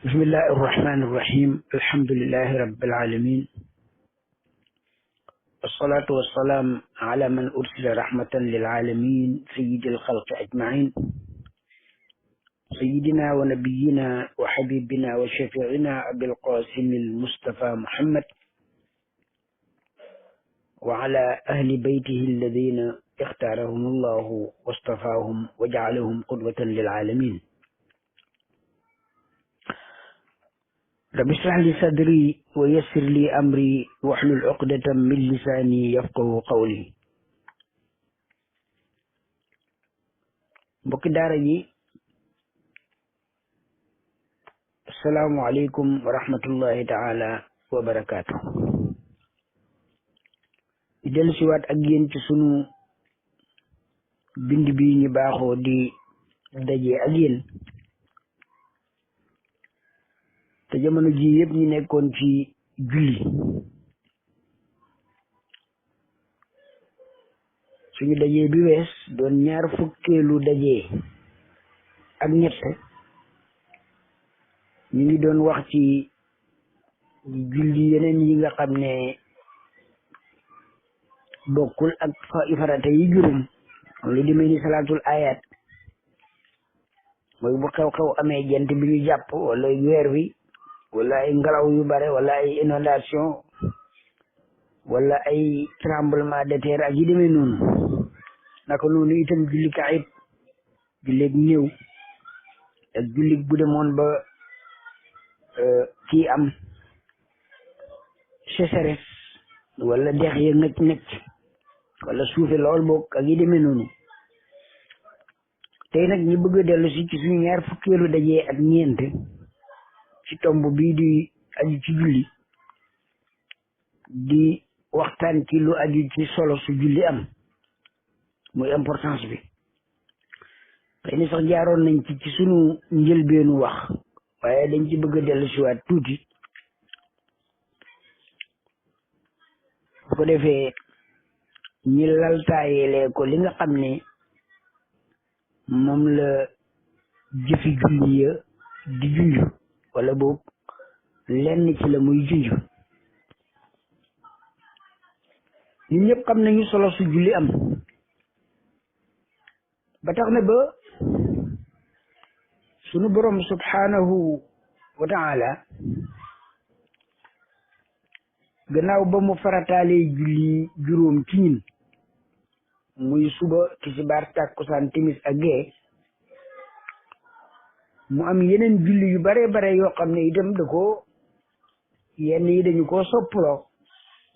بسم الله الرحمن الرحيم الحمد لله رب العالمين والصلاة والسلام على من أرسل رحمة للعالمين سيد الخلق أجمعين سيدنا ونبينا وحبيبنا وشفيعنا أبي القاسم المصطفى محمد وعلى أهل بيته الذين اختارهم الله واصطفاهم وجعلهم قدوة للعالمين رب اشرح لي صدري ويسر لي أمري واحلل عقدة من لساني يفقه قولي mbokki daara ji assalaamu aleykum wa rahmatullahi taala wa barakaatu di dellu siwaat ak yéen ci sunu bind bi ñu baaxoo di daje ak yéen te jamono ji yëpp ñu nekkoon ci julli suñu dajee bi wees doon ñaar fukkeelu dajee ak ñett ñu ngi doon wax ci julli yeneen yi nga xam ne bokkul ak farata yi juróom lu demee ni salaatul ayat mooy bu xew-xew amee jant bi ñu jàpp wala weer wi wala ay ngelaw yu bare wala ay inondation wala ay tremblement de terre ak yi demee noonu naka noonu itam julli kaayit julleeg néew ak julli bu demoon ba kii am sécheresse wala dex ya ngëcc wala suufe lool boog ak yi demee noonu tey nag ñu bëgg a dellu si ci suñu ñaar fukkeelu dajee ak ñeent ci tomb bii di aju ci julli di waxtaan ci lu aju ci solo su julli am muy importance bi xëy na sax jaaroon nañ ci sunu njëlbeenu wax waaye dañ ci bëgg a dellu siwaat tuuti bu ko defee ñi laltaayelee ko li nga xam ne moom la jëfi julli ya di junj wala boog lenn ci la muy junj ñun ñëpp xam nañu solo su julli am ba tax na ba sunu borom subhanahu wa taala gannaaw ba mu farataalee julli juróom ci ñun muy suba tisbaar takkusaan timis ak gee mu am yeneen julli yu bare bare yoo xam ne itam da ko yenn yi dañu koo soppaloo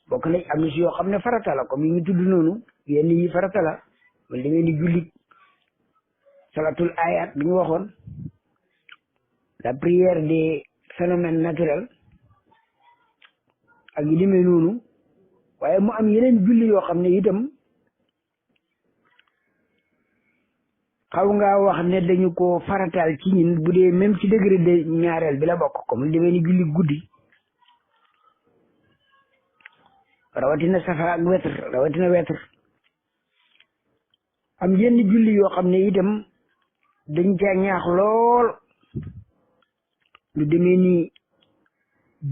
bokk na am na si yoo xam ne farata la comme yi ñu tudd noonu yenn yi farata la wala da ngeen di julli salatul ayat bi ñu waxoon la prière des phénomènes naturels ak yi demee noonu waaye mu am yeneen julli yoo xam ne itam xaw ngaa wax ne dañu ko farataal ci ñun bu dee même ci degré de ñaareel bi la bokk comme lu demee ni julli guddi rawatina safa ak wetr am yenn julli yoo xam ne itam dañ caa ñaax lool lu demee ni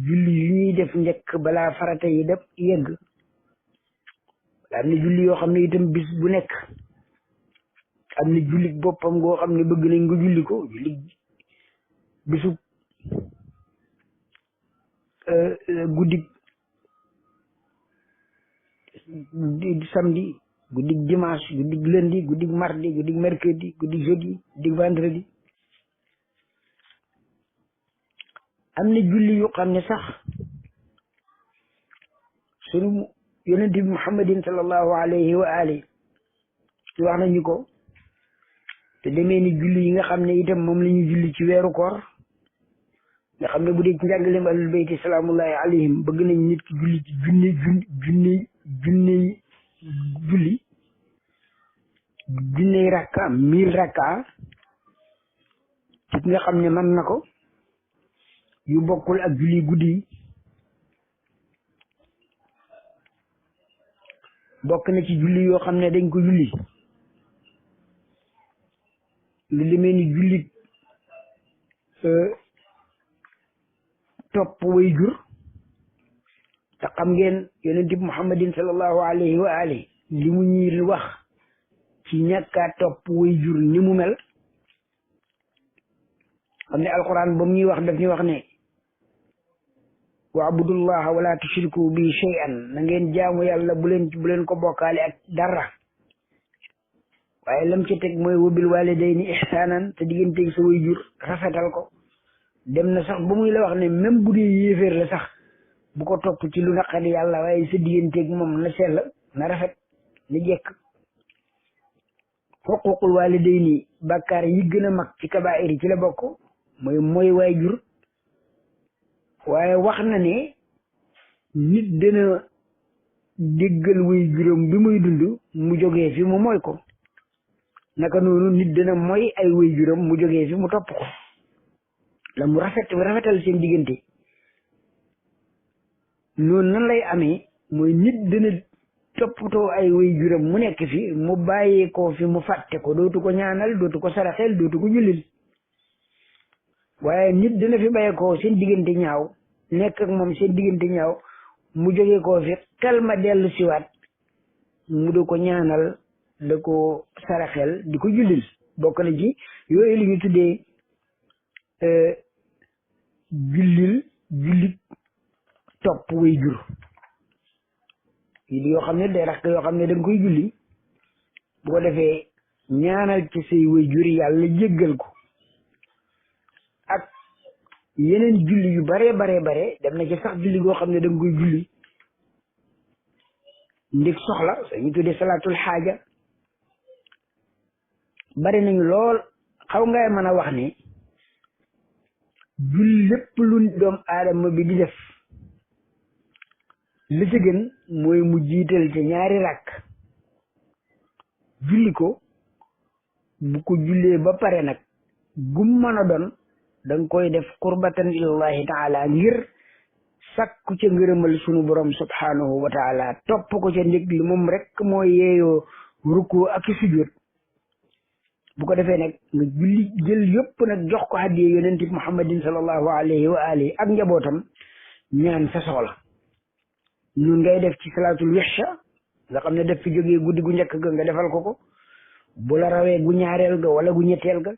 julli yu ñuy def njëkk balaa farata yi def yegg am na julli yoo xam ne itam bis bu nekk am na julli boppam goo xam ne bëgg nañ nga julli ko julli bisu guddik samedi guddik dimanche guddik lundi guddik mardi guddik mercredi guddik jeudi guddik vendredi am na julli yu xam ne sax sunu yonent bi muhammadin sallallahu alayhi wa alihi ci wax nañu ko te demee ni julli yi nga xam ne itam moom la ñu julli ci weeru koor nga xam ne bu dee ci njàngaleem ahlul bayti salaamullahi alayhim bëgg nañ nit ki julli ci junney rakka 1000 rakka ci nga xam ne mën na ko yu bokkul ak julli guddi yi bokk na ci julli yoo xam ne dañ ko julli lu demee ni julli topp way jur te xam ngeen yonent bi muhammadin sallallahu alayhi wa alihi li mu ñuy wax ci ñàkkaa topp way jur ni mu mel xam ne alquran ba mu ñuy wax daf ñuy wax ne wa abudullaha wala tushriku bi shay'an na ngeen jaamu yàlla bu leen ko bokkaale ak dara waaye lam ci teg mooy wabil walidayni ihsanan te digganteeg sa way jur rafetal ko dem na sax ba muy la wax ne même bu dee yéeféer la sax bu ko topp ci lu naqari yàlla waaye sa digganteeg moom na sell na rafet na jekk xuququl walidayni bàkkaar yi gën a mag ci kabaa'ir yi ci la bokk mooy waay jur waaye wax na ne nit dana déggal way juróom bi muy dund mu jógee fi mu mooy ko naka noonu nit dana mooy ay way juróom mu jógee fi mu topp ko la mu rafetal seen diggante noonu nan lay amee mooy nit dana toppatoo ay way juróom mu nekk fi mu bàyyee ko fi mu fàtte ko dootu ko ñaanal dootu ko saraxel dootu ko jullil waaye nit dina fi bàyyee ko seen diggante ñaaw nekk ak moom seen diggante ñaaw mu jógee koo fi xel ma dellu siwaat mu da ko ñaanal da ko saraxel di ko jullil bokk na ci yooyu li ñu tuddee jullit topp way jur yi yoo xam ne day rakk yoo xam ne da nga koy julli bu ko defee ñaanal ci say way jur yàlla jéggal ko ak yeneen julli yu bare dem na ci sax julli goo xam ne da nga koy julli ndig soxla dañu tuddee salaatul xaaja bari nañu lool xaw ngay mën a wax ne julli lépp lu doom aadama bi di def li ci gën mooy mu jiital ci ñaari rakk julli ko bu ko jullee ba pare nag gum mën a doon danga koy def qurbatan ilallahi taala ngir sakku ca ngërëmal sunu borom subhanahu wa taala topp ko ca ndig li moom rek mooy yeeyoo ruku ak sujud bu ko defee nag nga julli jël yëpp nag jox ko hadiya yonent bi muhammadin sallallahu alayhi wa alihi ak njabootam ñaan sa soxla ñun ngay def ci salaatul wihsha nga xam ne def fi jógee guddi gu njëkk ga nga defal ko bu la rawee gu ñaareel ga wala gu ñetteel ga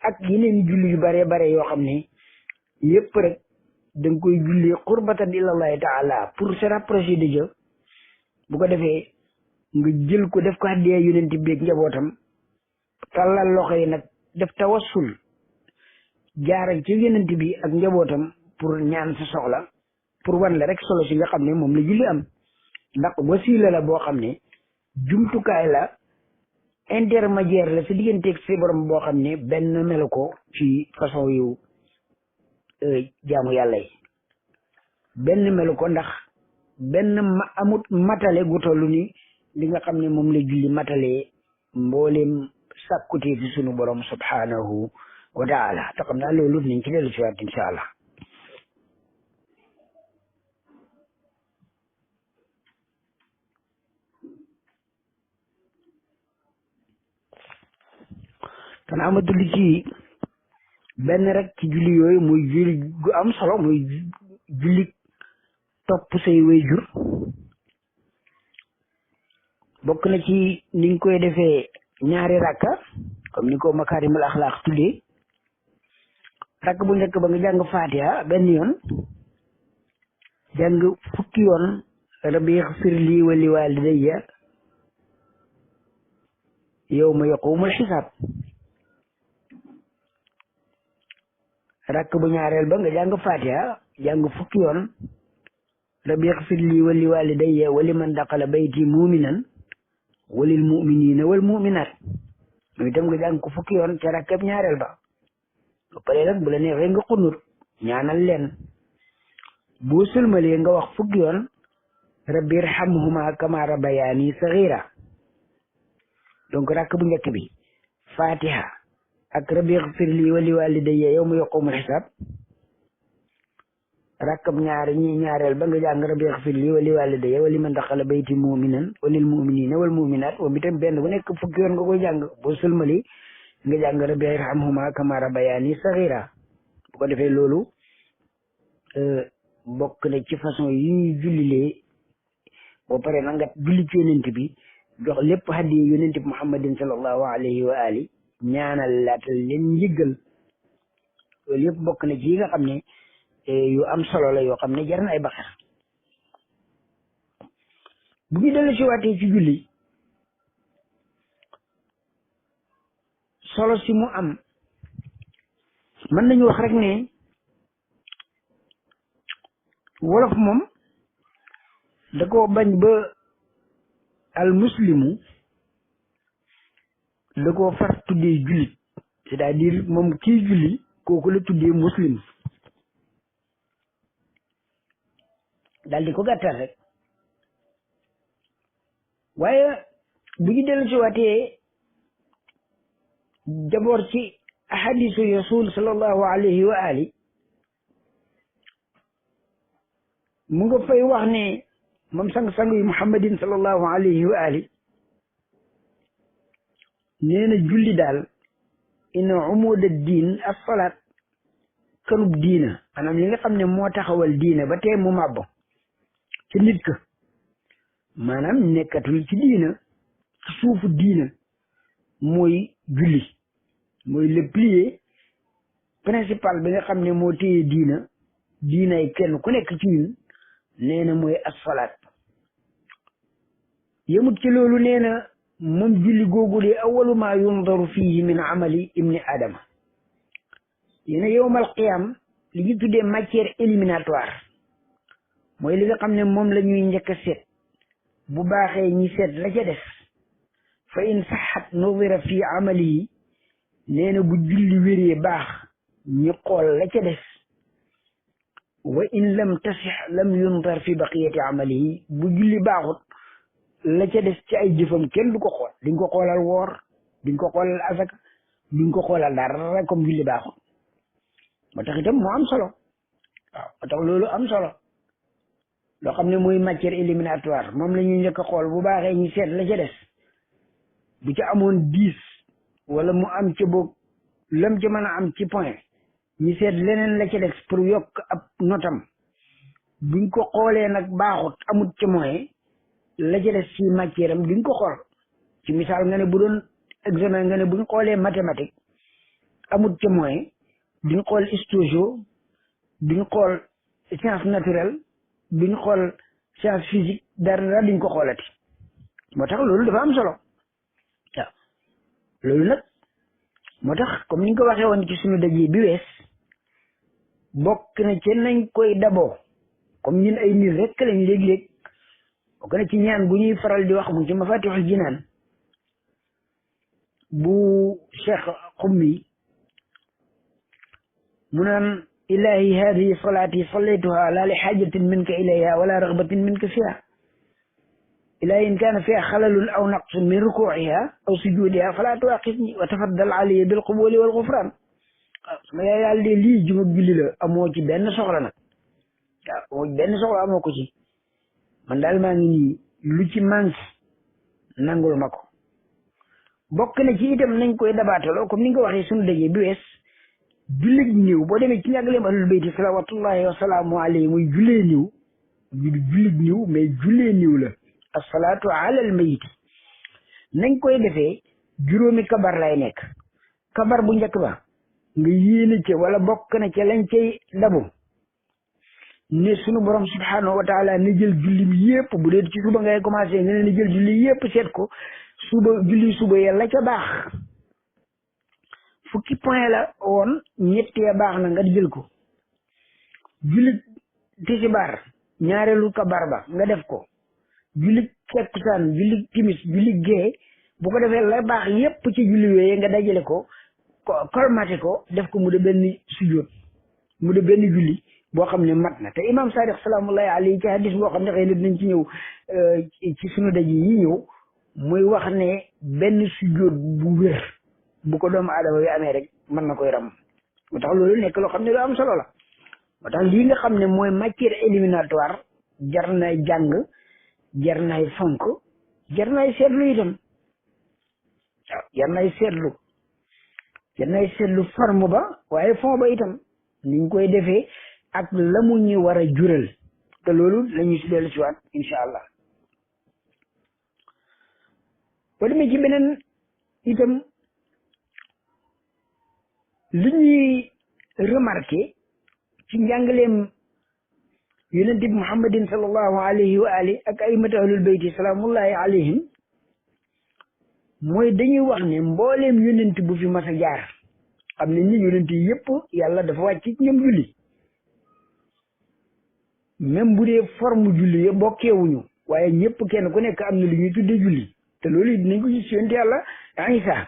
ak yeneen julli yu bare yoo xam ne yëpp rek da nga koy julli qurbatan ilallahi taala pour se rapprocher de Dieu bu ko defee nga jël ko def ko hadiya yonent bi ak njabootam tàllal loxo yi nag def tawassul jaaral ci yonent bi ak njabootam pour ñaan sa soxla pour wan la rek solo si nga xam ne moom la julli am ndax wasiila la boo xam ne jumtukaay la intermédiaire la sa digganteeg sa borom boo xam ne benn melu ko ci façon yu jaamu yàlla yi benn melu ko ndax benn amut matale gu tollu ni li nga xam ne moom la julli matalee mbooleem sàkkutee fi sunu borom subhanahu wa taala te xam naa loolu nañ ci dellu si waat incha allah kana ama tulli ci benn rek ci julli yooyu muy julli gu am solo muy julli topp say way jur bokk na ci niñ koy defee ñaari rakka comme ni ko makaarimul axlaaq tuddee rakk bu njëkk ba nga jàng fatiha benn yoon jàng fukki yoon rabbi xfir lii wa li walidayya yawma yaqumul xisaab rakk bu ñaareel ba nga jàng fatiha jàng fukki yoon rabbi xfir lii wa li walidayya wa liman daqala bayti muminan walil muminina wal muminat mooy itam nga jàng ko fukki yoon ca rakkab ñaareel ba ba pare nag bu la neexee nga xunut ñaanal leen boo sëlmalee nga wax fukki yoon rabbi irhamhuma kama rabbayani saghira donc rakk bu njëkk bi fatiha ak rabbi ighfir li wa li walidayya yawma yaqumul hisab rakkab ñaareel ba nga jàng rabbi ighfir li wa li walidayya wa liman daxala bayti muminan wa lil muminina wal muminat moom itam benn bu nekk fukki yoon nga koy jàng boo sëlmali nga jàng rabbi irhamhuma kama rabbayani saghira bu ko defee loolu bokk na ci façon yi ñuy jullilee boo pare na nga julli ci yonent bi jox lépp hadiya yonent bi muhammadin sallallahu alayhi wa ali ñaanal laatal leen njëggal loolu yëpp bokk na ci yi nga xam ne yu am solo la yoo xam ne jar na ay baxar bu ñu dellu si waatee ci julli solo si mu am mën nañu wax rek ne wolof moom da koo bañ ba al muslimu da koo far tuddee jullit c'est-à-dire moom kii julli kooku la tuddee muslim daal di ko gàttal rek waaye bu ñu dellu si waatee d'abord ci ahadisu rasul sallallahu alayhi wa ali mu nga fay wax ne moom sang-sang yi muhammadin sallallahu alayhi wa ali nee na julli daal inna umuda diin as-salaat kanub diina maanaam li nga xam ne moo taxawal diina ba tey mu màbbo ci nit ka maanaam nekkatul ci diina ci suufu diina mooy julli mooy le pilier principal bi nga xam ne moo téye diinay kenn ku nekk ci ñun nee na mooy as-salaat yemut ci loolu nee na moom julli googu de awalu ma yundaru fihi min amali ibni adama yéena yowmal qiyam li ñu tuddee matière éliminatoire mooy li nga xam ne moom la ñuy njëkk a seet bu baaxee ñi seet la ca def fa in saxat nudira fi amalihi nee na bu julli wéree baax ñi xool la ca def wa in lam tasix lam yundar fi baqiyati amalihi bu julli baaxut la ca des ci ay jëfam kenn du ko xool diñ ko xoolal woor diñ ko xoolal asaka diñ ko xoolal dara comme julli baaxut moo tax itam moo am solo waaw moo tax loolu am solo loo xam ne mooy matière éliminatoire moom la ñuy njëkk a xool bu baaxee ñu seet la ca des bu ca amoon 10 wala mu am ca boog lam ca mën a am ci point ñu seet leneen la ca des pour yokk ab notam buñ ko xoolee nag baaxut amut ca moyen la ca des ci matière am duñ ko xool ci misaal nga ne bu doon examen nga ne buñ xoolee mathématique amut ca moyen duñ xool histo duñ xool science naturelle duñ xool science physique dara duñ ko xoolati moo tax loolu dafa am solo waaw loolu nag moo tax comme ni ñu ko waxee woon ci suñu daje bi wees bokk na ci nañ koy daboo comme ñun ay nit rek lañ léeg-léeg bokk na ci ñaan bu ñuy faral di wax mu ci mafatixul jinaan bu cheikh xummi mu naan ilahi hadihi salaati sallaytuha la li xaajatin minka ilayha wala raxbatin minka fiha ilahi in kaana fiha xalalun aw naqsun min rukuuciha aw sujuudiha fala tuwaqifni wa tafaddal alayya bil qubuli wal gufraan waaw sama yaay yàlla de lii juma julli la amoo ci benn soxla nag waaw amoo ci benn soxla amoo ko ci man daal maa ngi nii lu ci manque nangul ma ko bokk na ci itam nañ koy dabaataloo comme ni nga ko waxee suñu dajee bi wees jullit néew boo demee ci njàngaleem ahlul bayti salawatullahi wa salaamu alayhi muy jullee néew jullit néew mais jullee néew la asalaatu ala al mayiti nañ koy defee juróomi kabar lay nekk kabar bu njëkk ba nga yéene ca wala bokk na ca lañ cay dabu ne sunu borom subhanahu wa taala na jël julli mi yépp bu dee ci suba ngay commencé nga ne na jël julli yépp seet ko julli suba yàlla ca baax fukki point la woon ñettee baax na nga jël ko julli tisbaar ñaareelu kabar ba nga def ko julli takkusaan julli timis julli gee bu ko defee la baax yépp ci julli yooyu nga dajale ko kolmate ko def ko mu de benn sujjóot mu de benn julli boo xam ne mat na te imam Sadiq salaamullahi alayhi ci hadis boo xam ne xëy na dinañ ci ñëw ci sunu daje yi ñëw muy wax ne benn sujjóot bu wér bu ko doomu aadama bi amee rek mën na koy ram moo tax loolu nekk loo xam ne lu am solo la moo tax lii nga xam ne mooy matière éliminatoire jar nay jàng jar nay fonk jar nay seetlu itam waaw jar nay seetlu forme ba waaye fond ba itam niñ koy defee ak la mu ñu war a jural te loolu la ñu si dellu si waat incha allah boo demee ci beneen itam li ñuy remarqué ci njàngaleem yonent bi muhammadin sallallahu alayhi wa ali ak aimatu ahlul bayti salaamullahi alayhim mooy dañuy wax ne mbooleem yonent bu fi mas a jaar xam ne ni yonent yi yëpp yàlla dafa wàcc ci ñoom julli même bu dee forme julli ya bokkeewuñu waaye ñëpp kenn ku nekk am na lu ñuy tuddee julli te loolu dinañ ko gis yonent yàlla Isa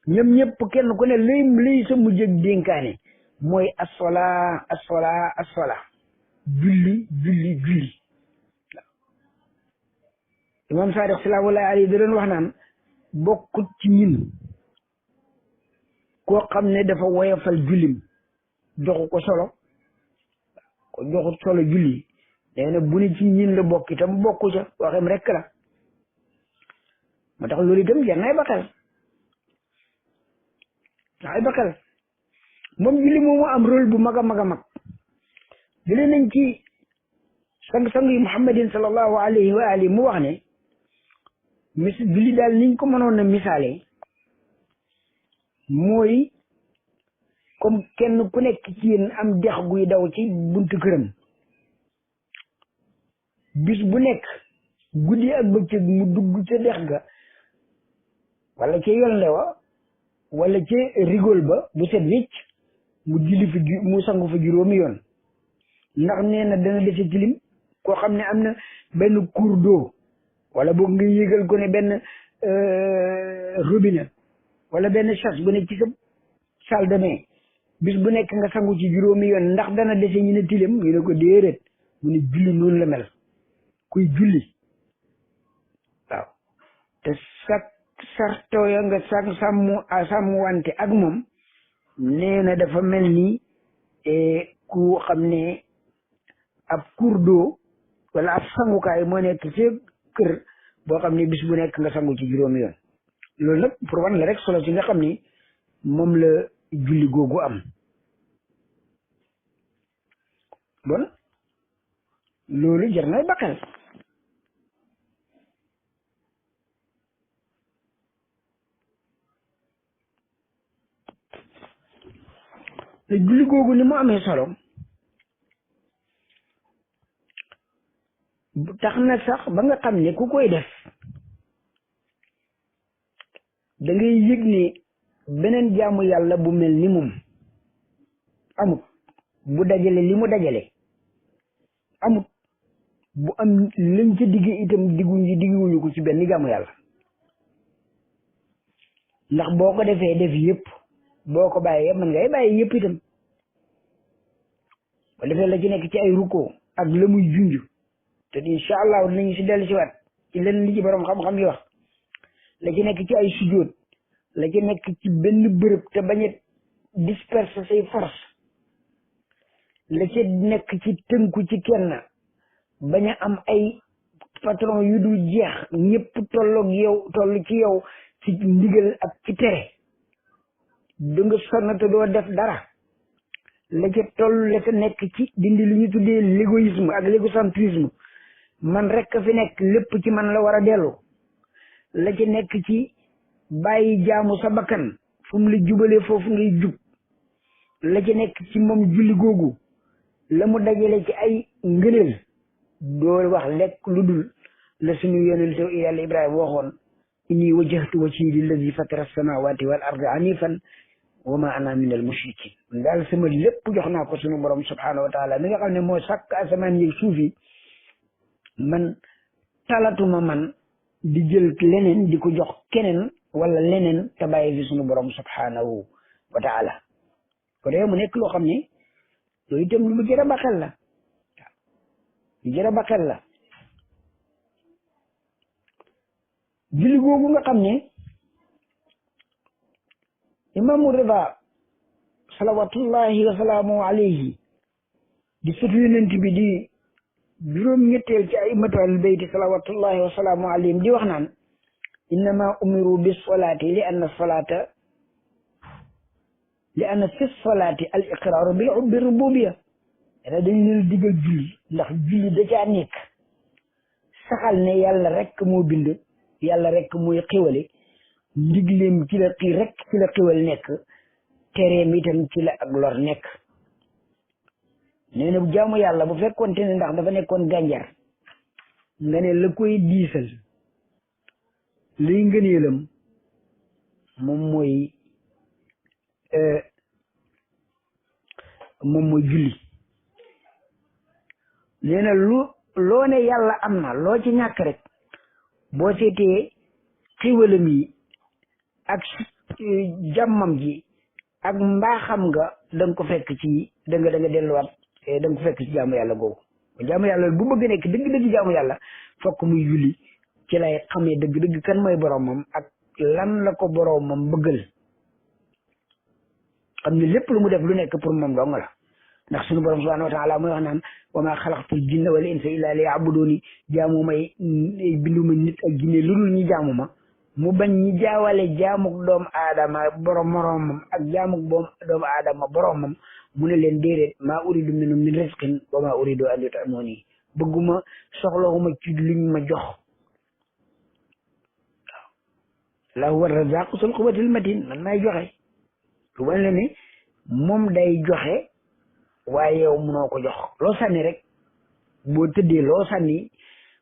ñoom ñëpp kenn ku ne lay sa mujj ak dénkaane mooy assola julli imam Sadiq salaamullahi alayhi da doon wax naan bokkut ci ñun koo xam ne dafa woyofal jullim joxu ko solo ko joxut solo julli nee na bu ne ci ñin la bokk itam bokku ca waxem rek la moo tax loolu itam jar na ay bakal moom julli moomu am rôle bu mag a mag a mag jëlee nañ ci sang-sang yi muhammadin sallallahu alayhi wa alihi mu wax ne julli daal niñ ko mënoon a misaale mooy comme kenn ku nekk ci yéen am dex guy daw ci buntu këram bis bu nekk guddi ak bëccëg mu dugg ca dex ga wala ca yolnde wa wala ca rigol ba bu set wécc mu julli fi mu sangu fa juróomi yoon ndax nee na dana dese tilim koo xam ne am na benn cours d'eau wala boog nga yégal ko ne benn robinet wala benn chasse bu ne ci sa salle de bain bis bu nekk nga sangu ci juróomi yoon ndax dana dese ñu ne tilim ñu ne ko déedéet mu ne julli noonu la mel kuy julli waaw te sarto ya nga sàmm wante ak moom nee na dafa mel ni ku xam ne ab cours d'eau wala ab sangukaay moo nekk ci kër boo xam ne bis bu nekk nga sangu ci juróomi yoon loolu nag pour wan la rek solo ci nga xam ni moom la julli googu am bon loolu jar na bakkal te julli googu ni mu amee solo tax na sax ba nga xam ne ku koy def da ngay yëg ne beneen jaamu yàlla bu mel ni moom amut bu dajale li mu dajale amut bu am lañ ca digg itam digguñu ko ci benn jaamu yàlla ndax boo ko defee def yëpp boo ko bàyyee mën ngay bàyyi yëpp itam ba defee la ci nekk ci ay rukkoo ak la muy junj te incha allah dinañu si dellu si waat ci lenn li ci borom xam-xam yi wax la ci nekk ci ay sujjóot la ci nekk ci benn bërëb te bañ a disperser say force la ci nekk ci tënku ci kenn bañ a am ay patron yu dul jeex ñëpp tolloog yow toll ci yow ci ndigal ak ci tere du nga sonn te doo def dara la ca toll la ca nekk ci dindi li ñu tuddee l'égoïsme ak l'égocentrisme man rek fi nekk lépp ci man la war a dellu la ci nekk ci bàyyi jaamu sa bakkan fu mu la jubalee foofu ngay jub la ci nekk ci moom julli googu la mu dajale ci ay ngëneel doo wax lekk lu dul la suñu yonent yàlla Ibrahima waxoon inni wajjahtu wajhi lillazi fatara samawati wal ardi hanifan wa ma ana min al mushrikin daal sama lépp jox naa ko suñu borom subhanahu wa taala mi nga xam ne moo sàkk asamaan yi suuf yi man talatuma man di jël leneen di ko jox keneen wala leneen te bàyyi fi suñu borom subhanahu wa taala ko dee mu nekk loo xam ne loolu itam lu mu jër a baxel la lu jër a baxel la julli googu nga xam ne imaamu Rida salawatullahi wa salaamu alayhi di sëtu yonent bi di juróom-ñetteel ci a'immatu ahlul bayti salawatullahi wa salaamu alayhim di wax naan innama umiru bis salaati li anna fi salaati al iqraaru bi rububiyya nee na dañ leen digal julli ndax julli da caa nekk saxal ne yàlla rek moo bind yàlla rek mooy xéwale ndigleem ci la xii rek ci la xéwal nekk tereem itam ci la ak lor nekk nee na bu jaamu yàlla bu fekkoonte ne ndax dafa nekkoon gànjar nga ne la koy diisal liy ngëneelam moom mooy julli nee na loo ne yàlla am na loo ci ñàkk rek boo seetee xiwalam yi ak jàmmam ji ak mbaaxam nga da nga ko fekk ci da nga delluwaat da nga ko fekk ci jaamu yàlla googu jaamu yàlla bu bëgg nekk dëgg-dëgg jaamu yàlla fokk muy julli ci lay xamee dëgg-dëgg kan mooy boromam ak lan la ko boromam bëggal xam ne lépp lu mu def lu nekk pour moom dong la ndax suñu borom subhanahu wa taala mooy wax naan wa maa xalaqtul jinna wal insa illa liya'buduni jaamu may binduma nit ak jinne lu dul ñi jaamu ma mu bañ ñi jaawale jaamuk doomu aadama boromam ak jaamuk doomu aadama boromam mu ne leen déedéet maa uridu minhum min rizqin wa maa uridu an yut'imuni bëgguma soxlawuma ci luñ ma jox la huwa razzaqu sul quwwatil matin man may joxe lu wane la ne moom day joxe waaye yow munoo ko jox loo sànni rek boo tëddee loo sànni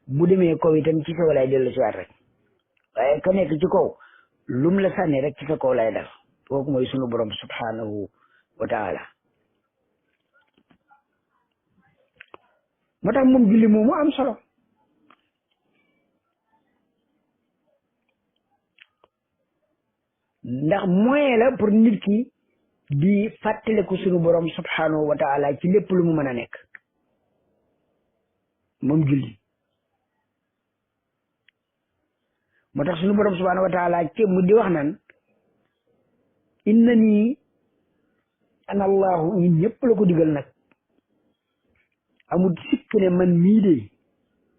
bu demee kaw itam ci kaw lay dellu si waat rek waaye ka nekk ci kaw lum la sànni rek ci sa kaw lay def kooku mooy sunu borom subhanahu wa taala moo tax moom julli moomu am solo ndax moyen la pour nit ki di fàttaliku sunu borom subhanahu wa taala ci lépp lu mu mën a nekk moom julli moo tax sunu borom subhanahu wa taala ci mu di wax naan innani ana allahu ñun ñëpp la ko digal nag amul sikk ne man mii de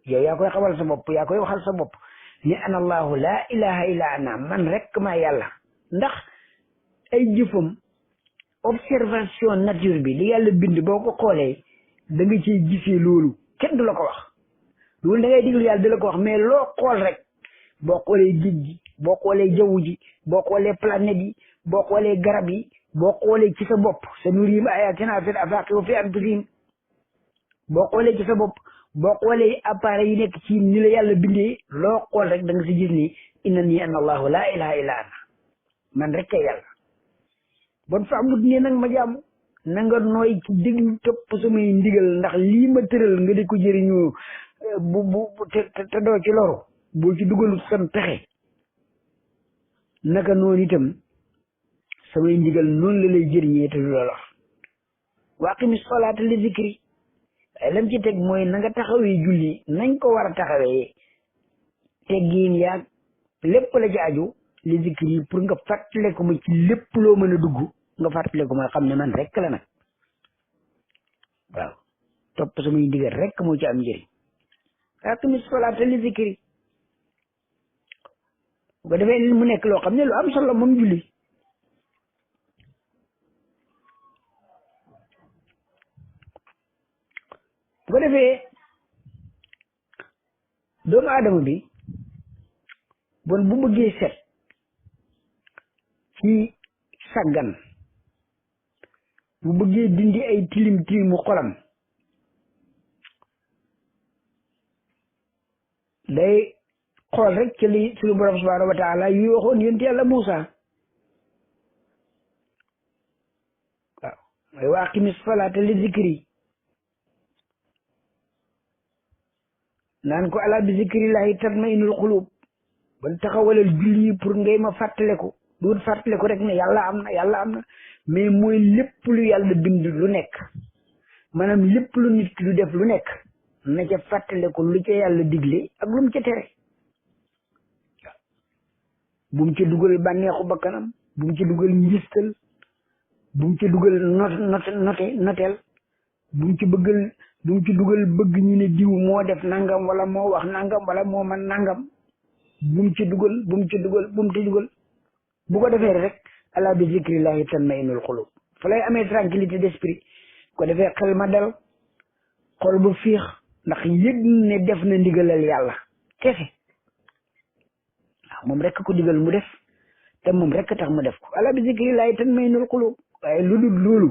yow yaa koy xamal sa bopp yaa koy waxal sa bopp ni ana allahu laa ilaha illa ana man rek maa yàlla ndax ay jëfam observation nature bi li yàlla bind boo ko xoolee da nga ciy gisee loolu kenn du la ko wax loolu da ngay diglu yàlla di la ko wax mais loo xool rek boo xoolee géej gi boo xoolee jaww ji boo xoolee planète yi boo xoolee garab yi boo xoolee ci sa bopp sa nurihim ayatina fil afaqi wa fi anfusihim boo xoolee ci sa bopp boo xoolee appareil yi nekk ci ni la yàlla bindee loo xool rek da nga si gis ni innani ana allahu laa ilaha illa ana man rek kay yàlla bon fa amut ne nag ma jàmm na nga nooy ci déglu topp samay ndigal ndax lii ma tëral nga di ko jëriñoo te doo ci loru boo ci dugalut sam pexe naka noonu itam samay ndigal noonu la lay jëriñee te du la lor wa aqimi salaata li zikri lam ci teg mooy na nga taxawee julli nañ ko war a taxawee teggiin yaag lépp la ci aju li zikri pour nga fàttale ko ma ci lépp loo mën a dugg nga fàttale ko ma xam ne man rek la nag waaw topp samay ndigal rek moo ci am njëriñ aqimi salaata li zikri bu ko defee mu nekk loo xam ne lu am solo moom julli bu ko defee doomu aadama bi bon bu bëggee set ci sàggan bu bëggee dindi ay tilim tilimu xolam day xool rek ci li suñu borom subhanahu wa taala yu waxoon yonent yàlla Muusa waaw mooy wa aqimi salaata li zikri naan ko ala bi zikrillahi tatma'innul qulub ban taxawalal julli pour ngay ma fàttaleku du fàttaleku rek ne yàlla am na mais mooy lépp lu yàlla bind lu nekk maanaam lépp lu nit ki du def lu nekk na ca fàttaleku lu ca yàlla digle ak lu mu ca tere bu mu ca dugal bànneexu bakkanam bu mu ca dugal njistal bu mu ca dugal noteel bu mu ci dugal bëgg ñu ne diw moo def nangam wala moo wax nangam wala moo man nangam bu mu ci dugal bu ko defee rek ala bi zikrillahi tatma'innul qulub fa lay amee tranquillité d'esprit ko defee xel ma dal xol ba fiix ndax yëg ne def na ndigalal yàlla kese waaw moom rek ko digal mu def te moom rek tax mu def ko ala bi zikrillahi tatma'innul qulub waaye lu dul loolu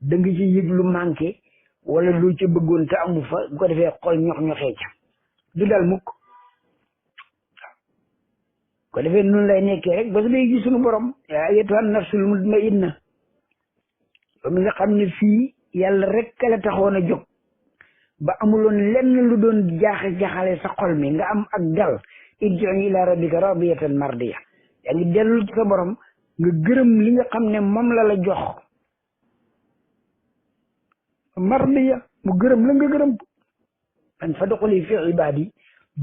da nga ci yëg lu manqué wala lu ca bëggoon te amu fa bu ko defee xol ñox-ñoxee ca du dal mukk ko defee noonu lay nekkee rek ba su dee gis suñu borom yaa ayyatuhan nafsul mutma'inna ba mi nga xam ne fii yàlla rek la taxoon a jóg ba amuloon lenn lu doon jaxale sa xol mi nga am ak dal irji'i ila rabbika radiyatan mardiya yaa ngi dellu ci sa borom nga gërëm li nga xam ne moom la jox mardiya mu gërëm la nga gërëm man fadxuli fi ibaadi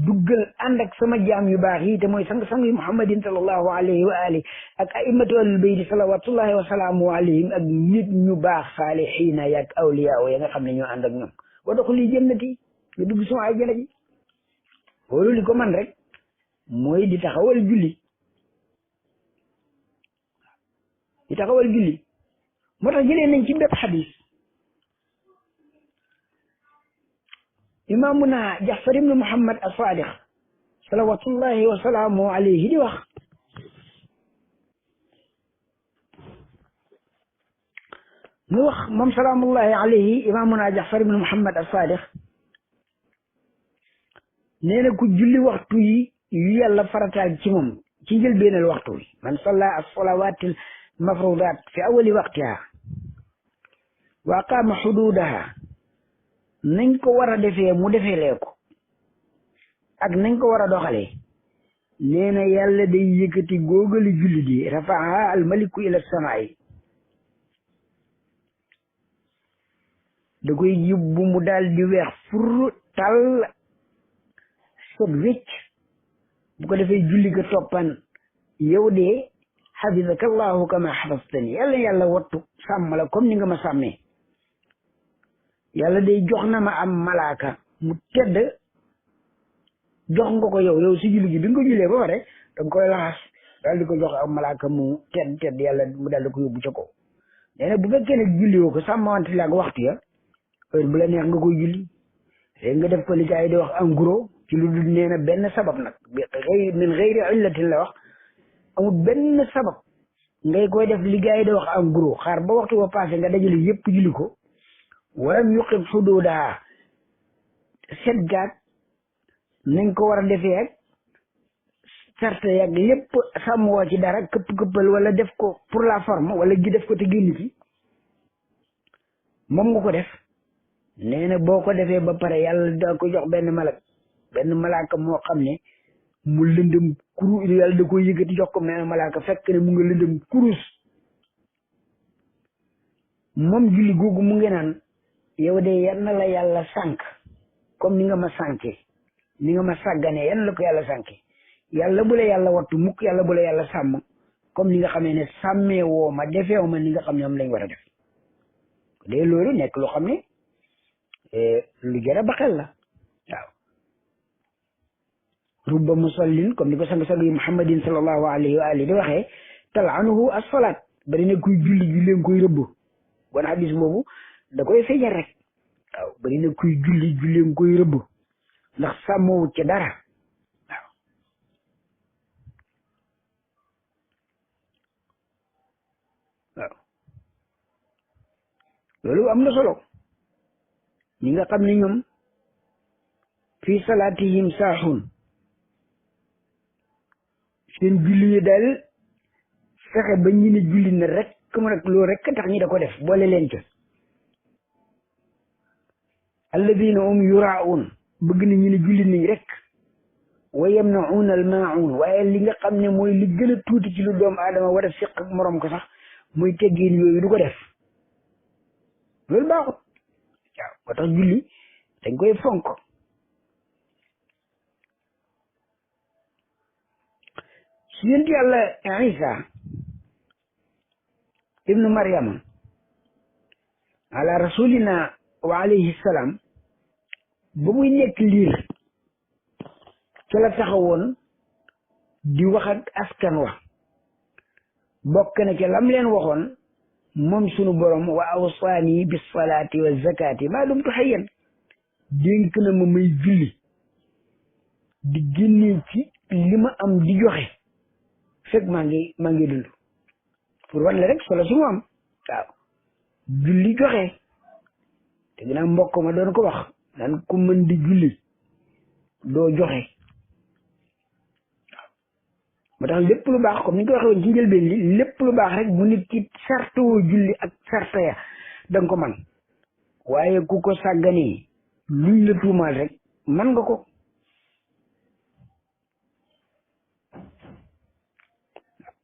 duggal ànd ak sama jaam yu baax yi te mooy sang-sang yi muhammadin sallallahu alayhi wa alihi ak a'immatu ahlul bayti salawatullahi wa salaamu alayhim ak nit ñu baax saalihiina yaak awliya ya nga xam ne ñoo ànd ak ñoom wadxuli jannati nga dugg suma àjjana ji loolu li ko man rek mooy di taxawal julli moo tax jëlee nañ ci bépp xadis imaamuna Jaafar ibnu Muhammad as-Saadiq salawatullahi wa salaamu alayhi di wax moom salaamullahi alayhi imaamuna Jaafar ibnu Muhammad as-Saadiq nee na ku julli waxtu yi yu yàlla farataal ci moom ci njëlbeenal waxtu wi man salla as-salawaatil mafruudaat fi awwali waqtiha wa aqaama xuduudaha nañ ko war a defee mu defee lee ko ak nañ ko war a doxalee nee na yàlla day yëkkati góogali julli di rafaa almaliku ila samaai da koy yóbbu mu daal di weex fur tal set wécc bu ko defee julli ga toppan yow de xafisaka allahu kama xafastani yàlla wattu sàmm la comme ni nga ma sàmmee yàlla day jox na ma am malaaka mu tedd jox nga ko yow si julli gi bi nga ko jullee ba pare da nga koy laxas daal di ko jox am malaaka mu tedd yàlla mu daal di ko yóbbu ca kaw nee na bu fekkee ne julli woo ko sàmmante la ak waxtu ya heure bu la neex nga koy julli léegi nga def ko li gars yi di wax en gros ci lu dul nee na benn sabab nag min xëyri illatin la wax amul benn sabab ngay koy def li gars yi di wax en gros xaar ba waxtu ba passé nga dajale yëpp julli ko walam yuqim xuduudaha set gaat nañ ko war a defee ak sarte yàgg lépp sàmm woo ci dara këpp-këppal wala def ko pour la forme wala gi def ko te génn ci moom nga ko def nee na boo ko defee ba pare yàlla da ko jox benn malaaka moo xam ne mu lëndëm kuru yàlla da ko yëkkati jox ko benn malaaka fekk ne mu nga lëndëm kurus moom julli googu mu ngi naan yow de yal na la yàlla sànk comme ni nga ma sànkee ni nga ma sàgganee yan la ko yàlla sànke yàlla bu la yàlla wattu mukk yàlla bu la yàlla sàmm comme ni nga xamee ne sàmmee woo ma defeewu ma ni nga xam ne moom lañ war a def de loolu nekk loo xam ne lu jar a baxel la waaw rubba musallin comme ni ko sang-sang yi muhammadin sallallahu alayhi wa alihi di waxee talanuhu as-salaat bari na kuy julli leen koy rëbb bon hadis boobu da koy feeñal rek waaw bari na kuy julli leen koy rëbb ndax sàmmowut ca dara waaw loolu am na solo ñi nga xam ne ñoom fii salaatihim saaxun seen julli yi daal fexe ba ñu ne julli na rek comme rek loolu rek tax ñi da ko def boole leen ca alladina hum yuraun bëgg na ñu ne julli nañ rek wa yamnauna al maun waaye li nga xam ne mooy li gën a tuuti ci lu doomu aadama war a siq ak morom ko sax muy teggin yooyu du ko def loolu baaxut waaw moo tax julli dañ koy fonk su yonent yàlla Isa ibnu Maryama ala rasulina wa alayhi salaam ba muy nekk liir ca la taxawoon di wax ak askan wa bokk na ca lam leen waxoon moom sunu borom wa awsaani bis salaati wa zakaati maa dumtu hayyan dénk na ma may julli di génnee ci li ma am di joxe fekk maa ngi dund pour wan la rek solo si mu am waaw julli joxe te ginnaaw mbokk ma doon ko wax naan ku mën di julli doo joxe moo tax lépp lu baax comme ni ko waxee woon ci njëlbeen li lépp lu baax rek bu nit ki sartoo julli ak sarta ya danga ko man waaye ku ko sàgganee luñ la tuumaal rek man nga ko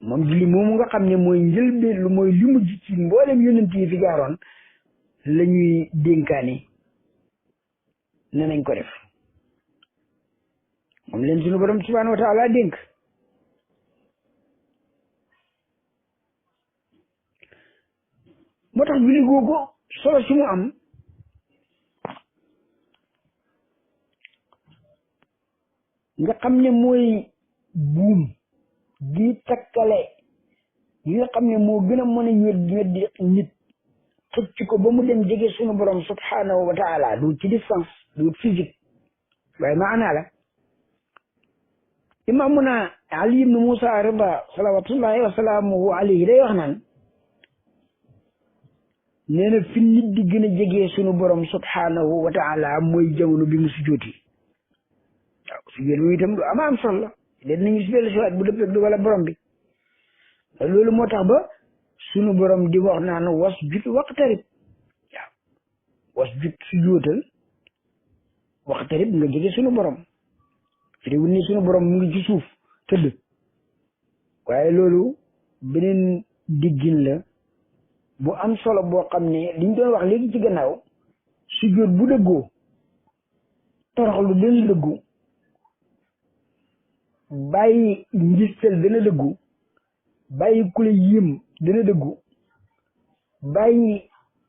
moom julli moomu nga xam ne mooy njëlbeen lu mooy li mujj ci mboolem yonent yi fi jaaroon la ñuy dénkaane ne nañ ko def moom leen suñu borom subhanahu wa taala dénk moo tax julli googu solo si mu am nga xam ne mooy buum di takkale yi nga xam ne moo gën a mën a ñoddi nit xëcc ko ba mu dem jege suñu borom subhanahu wa taala du ci distance du physique waaye maanaa la imaamuna Ali ibn Musa Rida salawatullahi wa salaamuhu alayhi day wax naan nee na fi nit di gën a jege suñu borom subhanahu wa taala mooy jamono bi mu sujjóoti waaw sujjóot bi itam lu am solo la léegi nañu si dellu si waat bu dëppee du wala borom bi loolu moo tax ba sunu borom di wax naan wasjud waqtarib waaw wasjud sujjóotal waqtarib nga jege sunu borom fi wut ni sunu borom mu ngi ci suuf tëdd waaye loolu beneen diggin la bu am solo boo xam ne liñ doon wax léegi ci gannaaw sujjóot bu dëggoo toroxlu dana dëggu bàyyi ngistal dana dëggu bàyyi kule yéem dana dëggu bàyyi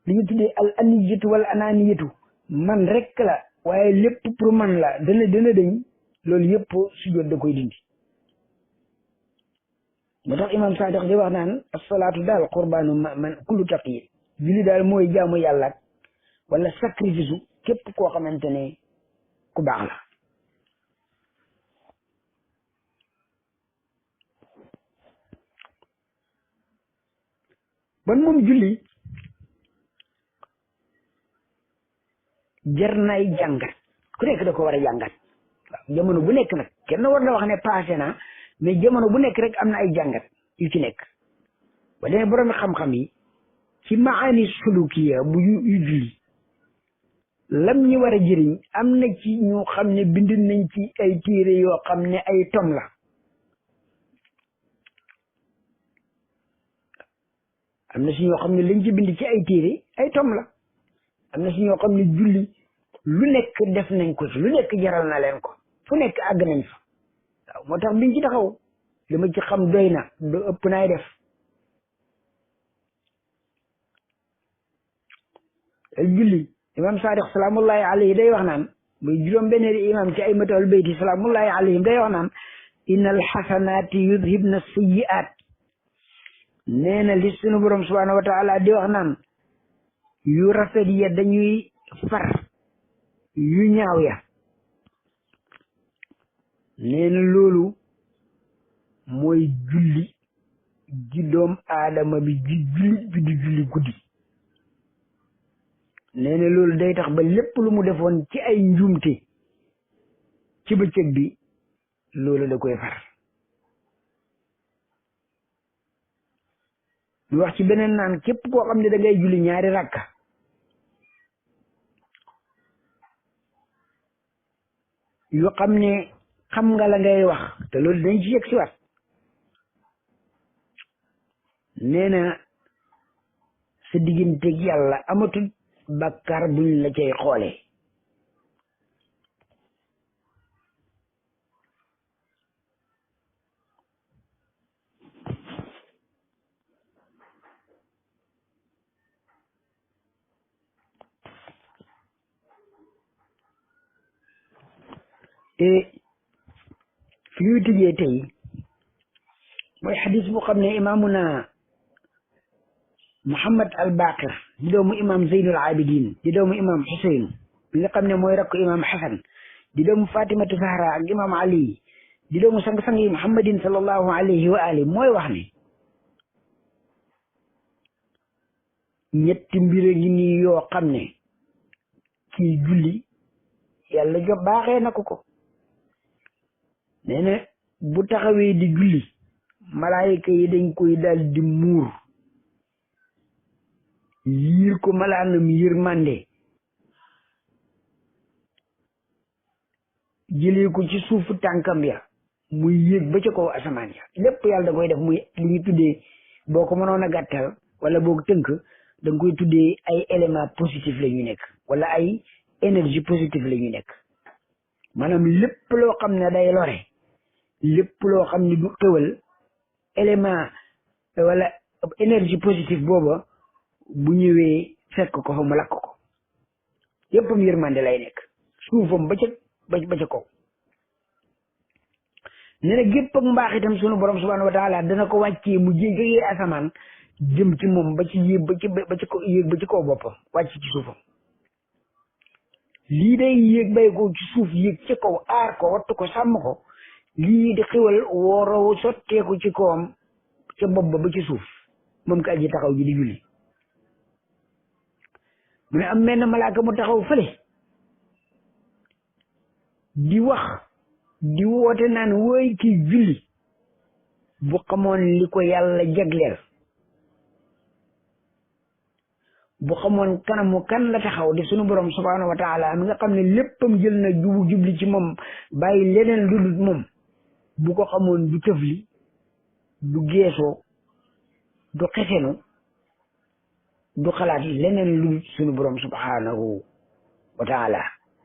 li ñu tuddee al aniyatu wala ananiyatu man rek la waaye lépp pour man la dana dañ loolu yëpp sujjóot da koy dindi moo tax imam Saadiq di wax naan asalaatu daal qurbaanu man kullu taqi julli daal mooy jaamu yàlla wala sacrifice képp koo xamante ne ku baax la ban moom julli jar nay jàngat ku nekk da ko war a jàngat waaw jamono bu nekk nag kenn war na wax ne passé na mais jamono bu nekk rek am na ay jàngat yu ci nekk ba demee borom xam-xam yi ci maani sulukiya bu yu julli lam ñi war a jëriñ am na ci ñu xam ne bind nañ ci ay téere yoo xam ne ay tom la am na si ñoo xam ne lañ ci bind ci ay téere ay tom la am na si ñoo xam ne julli lu nekk def nañ ko ci lu nekk jaral na leen ko fu nekk àgg nañ fa waaw moo tax biñ ci taxaw li ma ci xam doy na do ëpp naay def ay julli imam Saadiq salaamullahi alayhi day wax naan muy juróom benneeri imam ci ay matal bayti salaamullahi alayhim day wax naan innal xasanaati yudhibna sayyi'aat nee na li sunu borom subhanahu wa taala di wax naan yu rafet ya dañuy far yu ñaaw ya nee na loolu mooy julli ji doom aadama bi ji julli bi di julli guddi nee na loolu day tax ba lépp lu mu defoon ci ay njuumte ci bëccëg bi loolu da koy far ñu wax ci beneen naan képp koo xam ne da ngay julli ñaari rakka yoo xam ne xam nga la ngay wax te loolu dañ ci yegg si waat nee na sa digganteeg yàlla amatul bàkkaar buñ la cay xoolee te fi ñuy tëjee tey mooy xadis bu xam ne imaamuna Muhammad al Baqir di doomu imam Zeynul Abidin di doomu imam Xuseyn bi nga xam ne mooy rakk imam Xasan di doomu Fatimatu Zahra ak imam Ali di doomu sang-sang yi Muhammadin sallallahu alayhi wa ali mooy wax ne ñetti mbir a ngi nii yoo xam ne kii julli yàlla baaxee na ko nee na bu taxawee di julli malaayika yi dañ koy dal di muur yiir ko malaanam yërmande jëlee ko ci suufu tànkam ya muy yéeg ba ca kaw asamaan ya lépp yàlla da koy def muy li ñu tuddee boo ko mënoon a gàttal wala boo ko tënk da nga koy tuddee ay éléments positifs la ñu nekk wala ay énergie positive la ñu nekk maanaam lépp loo xam ne day lore lépp loo xam ne du xewal élément wala énergie positive booba bu ñëwee fekk ko fa mu lakk ko yëppam yërmande lay nekk suufam ba ca kaw nee na gépp ak mbaax itam sunu borom subhanahu wa taala dana ko wàccee mu jégee asamaan jëm ci moom ba ci yéeg ba ci kaw boppam wàcc ci suufam lii day yéeg bay ko ci suuf yéeg ci kaw aar ko wattu ko sàmm ko lii di xewal woorow sotteeku ci kawam ca bopp ba ci suuf moom ka aji taxaw ji di julli mu ne am menn malaaka mu taxaw fële di wax di woote naan wooy ki julli bu xamoon li ko yàlla jagleel bu xamoon kanamu kan la taxaw di sunu borom subhanahu wa taala mi nga xam ne léppam jël na jubli ci moom bàyyi leneen lu dul moom bu ko xamoon du tëfli du geesoo du xesenu du xalaat leneen lu dul sunu borom subhanahu wa taala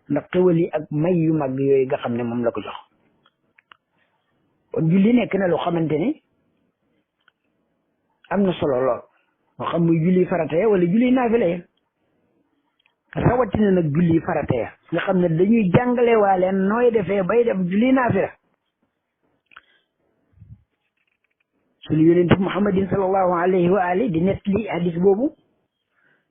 ndax xewal yi ak may yu mag yooyu nga xam ne moom la ko jox kon julli nekk na lu xamante ne am na solo lool moo xam muy julli farata ya wala julli naafila ya rawatina nag julli farata ya nga xam ne dañuy jàngale waa leen nooy defee bay def julli naafila sunu yonent Muhammadin sallallahu alayhi wa ali di net li hadis boobu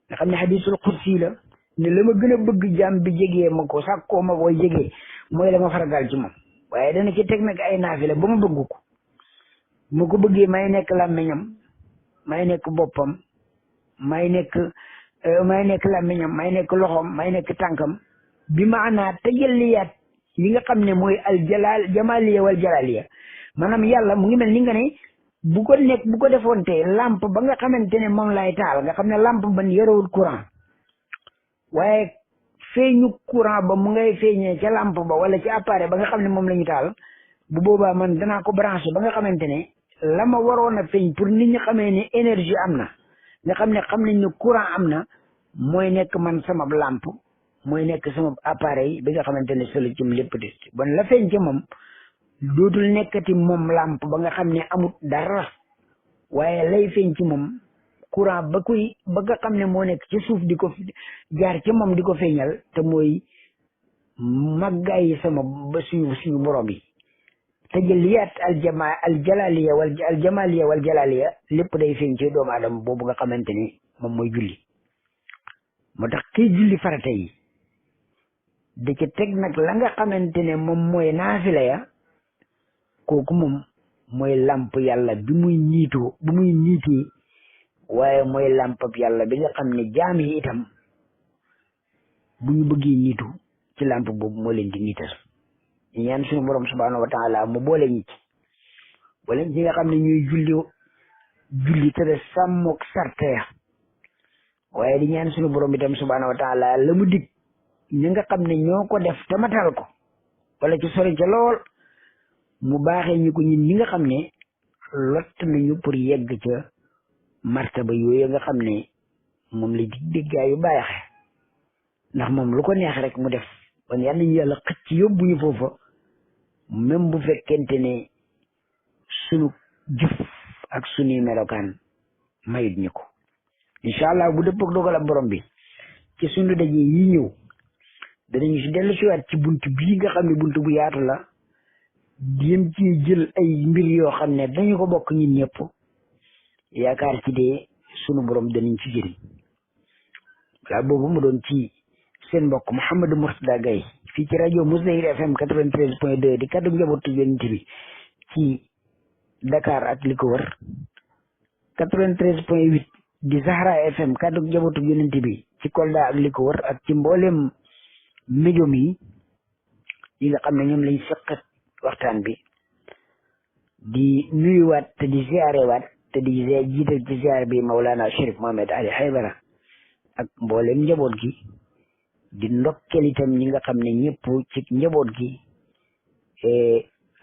nga xam ne hadisul qudsi la ne la ma gën a bëgg jàmm bi jegee ma ko sàkkoo ma koy jegee mooy la ma faragal ci moom waaye dana ci teg nag ay naafila ba ma bëgg ko ma ko bëggee may nekk làmmiñam may nekk boppam may nekk làmmiñam may nekk loxoom may nekk tànkam bi maanaa tajalliyaat yi nga xam ne mooy al jamaliya wal jalaliya maanaam yàlla mu ngi mel ni nga ne bu ko defoon te lampe ba nga xamante ne moom lay taal nga xam ne lampe ban yorewul courant waaye feeñu courant ba mu ngay feeñee ca lampe ba wala ci appareil ba nga xam ne moom la ñu taal bu boobaa man danaa ko branché ba nga xamante ne la ma waroon a feeñ pour nit ñi xamee ne énergie am na nga xam nañ ne courant am na mooy nekk man sama lampe mooy nekk sama appareil bi nga xamante ne solo cim lépp des bon la feeñ ca moom dootul nekkati moom lampe ba nga xam ne amut dara waaye lay feeñ ci moom courant ba nga xam ne moo nekk ci suuf di ko jaar ci moom di ko feeñal te mooy màggaay sama ba suñu borom yi tajalliyaat aljalaliya wal jalaliya lépp day feeñ ci doomu aadama boobu nga xamante ni moom mooy julli moo tax kii julli farata yi da ci teg nag la nga xamante ne moom mooy naafila ya kooku moom mooy lamp yàlla bi muy niitee waaye mooy lampab yàlla bi nga xam ne jaam yi itam bu ñu bëggee niitu ci lamp boobu moo leen di niital ñaan suñu borom subhanahu wa taala mu boole ñi ci nga xam ne ñuy julli te de sàmmook sarte ya waaye di ñaan suñu borom itam subhanahu wa taala la mu dig ñi nga xam ne ñoo ko def te matal ko wala ci sori ca lool mu baaxee ñu ko ñi nga xam ne lott nañu pour yegg ca martaba yooyu nga xam ne moom la diggaa yu baaxe ndax moom lu ko neex rek mu def kon yal nañu yàlla xëcc yóbbuñu foofa même bu fekkente ne sunu jëf ak sunuy melokaan mayut ñu ko incha allah bu dëpp ak dogal ak borom bi ci sunu daje yi ñëw danañu si dellu siwaat ci bunt bii nga xam ne bunt bu yaatu la jéem ci jël ay mbir yoo xam ne dañu ko bokk ñun ñëpp yaakaar ci dee sunu borom danañ ci jëriñ wala boobu mu doon ci seen mbokk Mouhamadou Mourtada Gaye fii ci rajo Mousnahir FM 93.2 di kaddu njabootu yonent bi ci Dakar ak li ko wër 93.8 di Zahra FM kaddu njabootu yonent bi ci Kolda ak li ko wër ak ci mboolem médium yi nga xam ne ñoom lañ seqat waxtaan bi di nuyuwaat te di ziarewaat te di jiital ci ziar bi Maulana Chérif Mohamed Ali Haydara ak mboolem njaboot gi di ndokkel itam ñi nga xam ne ñëpp ci njaboot gi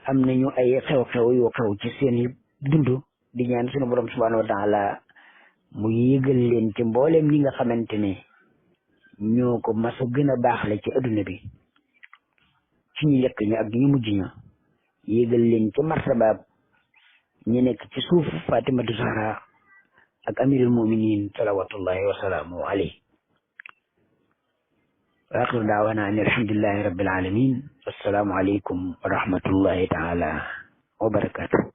am nañu ay xew-xew yu xew ci seen dund di ñaan sunu borom subhanahu wa taala mu yëgal leen ci mboolem ñi nga xamante ne ñoo ko mas a gën a baaxle ci adduna bi ci ñu njëkk ñi ak ñu mujj ña yëgal leen ci martabaab ñu nekk ci suuf Fatimatu Zahra ak amirul muminin salawatullahi wa salaamu alayhi wa axiru daawana an alhamdulillahi rabbil alamin wassalaamu alaykum wa rahmatullahi taala wa barakatuh